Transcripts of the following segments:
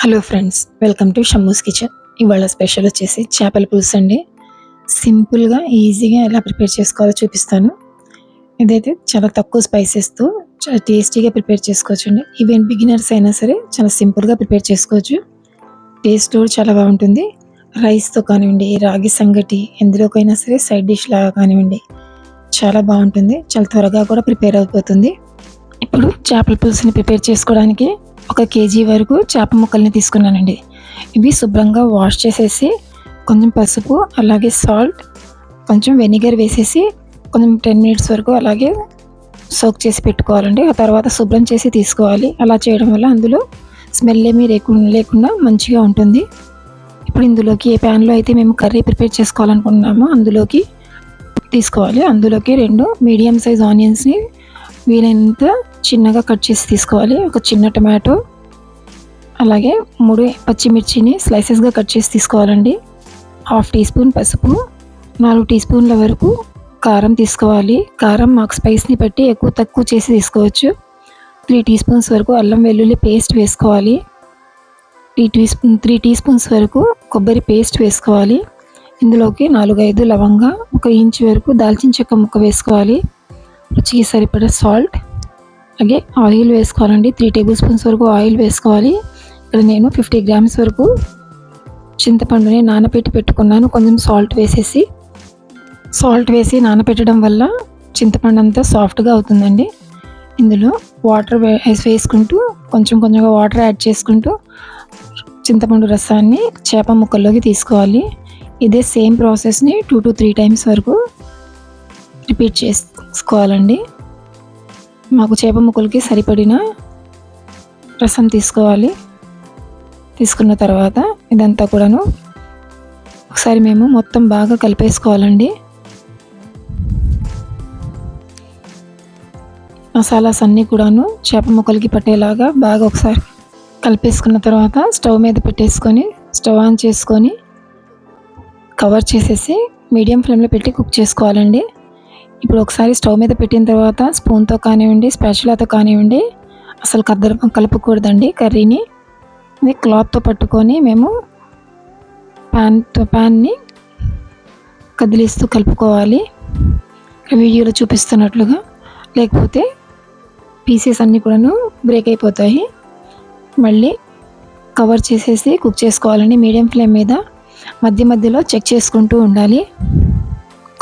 Hello friends, welcome to Shammu's kitchen. ఇవాళ special వచ్చేసి చేపల పులుసు అండి. సింపుల్గా ఈజీగా ఎలా ప్రిపేర్ చేసుకోవాలో చూపిస్తాను. ఇదైతే చాలా తక్కువ స్పైసెస్తో చాలా టేస్టీగా ప్రిపేర్ చేసుకోవచ్చు అండి. ఈవెన్ బిగినర్స్ అయినా సరే చాలా సింపుల్గా ప్రిపేర్ చేసుకోవచ్చు. టేస్ట్ కూడా చాలా బాగుంటుంది. రైస్తో కానివ్వండి, రాగి సంగటి ఎందులోకైనా సరే సైడ్ డిష్ లాగా కానివ్వండి, చాలా బాగుంటుంది. చాలా త్వరగా కూడా ప్రిపేర్ అయిపోతుంది. ఇప్పుడు చేపల పులుసుని ప్రిపేర్ చేసుకోవడానికి 1 కేజీ వరకు చేప ముక్కల్ని తీసుకున్నానండి. ఇవి శుభ్రంగా వాష్ చేసేసి కొంచెం పసుపు, అలాగే సాల్ట్, కొంచెం వెనిగర్ వేసేసి కొంచెం 10 మినిట్స్ వరకు అలాగే సోక్ చేసి పెట్టుకోవాలండి. ఆ తర్వాత శుభ్రం చేసి తీసుకోవాలి. అలా చేయడం వల్ల అందులో స్మెల్ ఏమీ లేకుండా మంచిగా ఉంటుంది. ఇప్పుడు ఇందులోకి ఏ ప్యాన్లో అయితే మేము కర్రీ ప్రిపేర్ చేసుకోవాలనుకుంటున్నామో అందులోకి తీసుకోవాలి. అందులోకి 2 మీడియం సైజ్ ఆనియన్స్ని వీలైనంత చిన్నగా కట్ చేసి తీసుకోవాలి. ఒక చిన్న టమాటో, అలాగే 3 పచ్చిమిర్చిని స్లైసెస్గా కట్ చేసి తీసుకోవాలండి. 1/2 టీ స్పూన్ పసుపు, 4 టీ స్పూన్ల వరకు కారం తీసుకోవాలి. కారం మాకు స్పైస్ని బట్టి ఎక్కువ తక్కువ చేసి తీసుకోవచ్చు. 3 టీ స్పూన్స్ వరకు అల్లం వెల్లుల్లి పేస్ట్ వేసుకోవాలి. 3 టీ స్పూన్స్ వరకు కొబ్బరి పేస్ట్ వేసుకోవాలి. ఇందులోకి 4-5 లవంగా, 1 ఇంచు వరకు దాల్చిన చెక్క ముక్క వేసుకోవాలి. రుచికి సరిపడా సాల్ట్, అలాగే ఆయిల్ వేసుకోవాలండి. 3 టేబుల్ స్పూన్స్ వరకు ఆయిల్ వేసుకోవాలి. ఇక్కడ నేను 50 గ్రామ్స్ వరకు చింతపండుని నానబెట్టి పెట్టుకున్నాను. కొంచెం సాల్ట్ వేసి నానబెట్టడం వల్ల చింతపండు అంతా సాఫ్ట్గా అవుతుందండి. ఇందులో వాటర్ వేసుకుంటూ కొంచెంగా వాటర్ యాడ్ చేసుకుంటూ చింతపండు రసాన్ని చేప ముక్కల్లోకి తీసుకోవాలి. ఇదే సేమ్ ప్రాసెస్ని 2 to 3 టైమ్స్ వరకు రిపీట్ చేసుకోవాలండి. మాకు చేప ముక్కలకి సరిపడిన రసం తీసుకోవాలి. తీసుకున్న తర్వాత ఇదంతా కూడాను ఒకసారి మేము మొత్తం బాగా కలిపేసుకోవాలండి. మసాలాస్ అన్నీ కూడాను చేప ముక్కలకి పట్టేలాగా బాగా ఒకసారి కలిపేసుకున్న తర్వాత స్టవ్ మీద పెట్టేసుకొని స్టవ్ ఆన్ చేసుకొని కవర్ చేసేసి మీడియం ఫ్లేమ్లో పెట్టి కుక్ చేసుకోవాలండి. ఇప్పుడు ఒకసారి స్టవ్ మీద పెట్టిన తర్వాత స్పూన్తో కానివ్వండి, స్పాచులాతో కానివ్వండి అసలు కలపకూడదండి కర్రీని. ఇది క్లాత్తో పట్టుకొని మేము ప్యాన్ని కదిలిస్తూ కలుపుకోవాలి, వీడియోలో చూపిస్తున్నట్లుగా. లేకపోతే పీసెస్ అన్నీ కూడాను బ్రేక్ అయిపోతాయి. మళ్ళీ కవర్ చేసేసి కుక్ చేసుకోవాలండి మీడియం ఫ్లేమ్ మీద. మధ్యలో చెక్ చేసుకుంటూ ఉండాలి.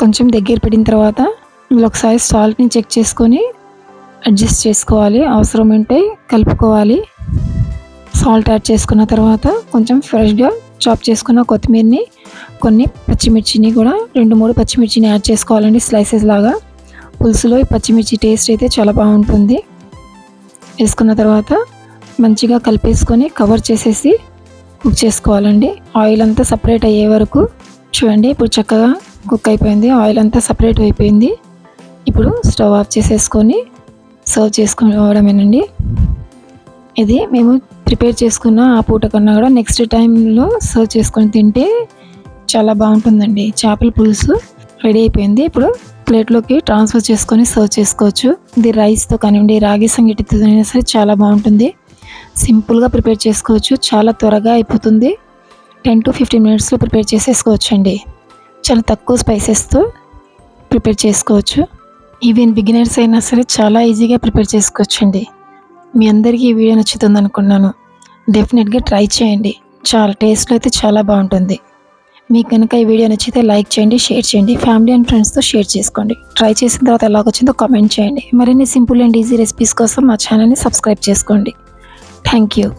కొంచెం దగ్గర పడిన తర్వాత ఇందులో ఒకసారి సాల్ట్ని చెక్ చేసుకొని అడ్జస్ట్ చేసుకోవాలి. అవసరం ఉంటే కలుపుకోవాలి. సాల్ట్ యాడ్ చేసుకున్న తర్వాత కొంచెం ఫ్రెష్గా చాప్ చేసుకున్న కొత్తిమీరని, కొన్ని పచ్చిమిర్చిని కూడా 2-3 పచ్చిమిర్చిని యాడ్ చేసుకోవాలండి స్లైసెస్ లాగా. పులుసులో ఈ పచ్చిమిర్చి టేస్ట్ అయితే చాలా బాగుంటుంది. వేసుకున్న తర్వాత మంచిగా కలిపేసుకొని కవర్ చేసేసి కుక్ చేసుకోవాలండి. ఆయిల్ అంతా సపరేట్ అయ్యే వరకు. చూడండి, ఇప్పుడు చక్కగా కుక్ అయిపోయింది. ఆయిల్ అంతా సపరేట్ అయిపోయింది. ఇప్పుడు స్టవ్ ఆఫ్ చేసేసుకొని సర్వ్ చేసుకోవడమేనండి. ఇది మేము ప్రిపేర్ చేసుకున్న ఆ పూట కన్నా కూడా నెక్స్ట్ టైంలో సర్వ్ చేసుకొని తింటే చాలా బాగుంటుందండి. చేపల పులుసు రెడీ అయిపోయింది. ఇప్పుడు ప్లేట్లోకి ట్రాన్స్ఫర్ చేసుకొని సర్వ్ చేసుకోవచ్చు. ఇది రైస్తో కానివ్వండి, రాగి సంగటితో అయినా సరే చాలా బాగుంటుంది. సింపుల్గా ప్రిపేర్ చేసుకోవచ్చు. చాలా త్వరగా అయిపోతుంది. 10 to 15 మినిట్స్లో ప్రిపేర్ చేసేసుకోవచ్చు అండి. చాలా తక్కువ స్పైసెస్తో ప్రిపేర్ చేసుకోవచ్చు. ఈవెన్ బిగినర్స్ అయినా సరే చాలా ఈజీగా ప్రిపేర్ చేసుకోవచ్చు అండి. మీ అందరికీ ఈ వీడియో నచ్చుతుంది అనుకున్నాను. డెఫినెట్గా ట్రై చేయండి. చాలా టేస్ట్లో అయితే చాలా బాగుంటుంది. మీకు కనుక ఈ వీడియో నచ్చితే లైక్ చేయండి, షేర్ చేయండి, ఫ్యామిలీ అండ్ ఫ్రెండ్స్తో షేర్ చేసుకోండి. ట్రై చేసిన తర్వాత ఎలాగొచ్చిందో కామెంట్ చేయండి. మరిన్ని సింపుల్ అండ్ ఈజీ రెసిపీస్ కోసం మా ఛానల్ని సబ్స్క్రైబ్ చేసుకోండి. Thank you.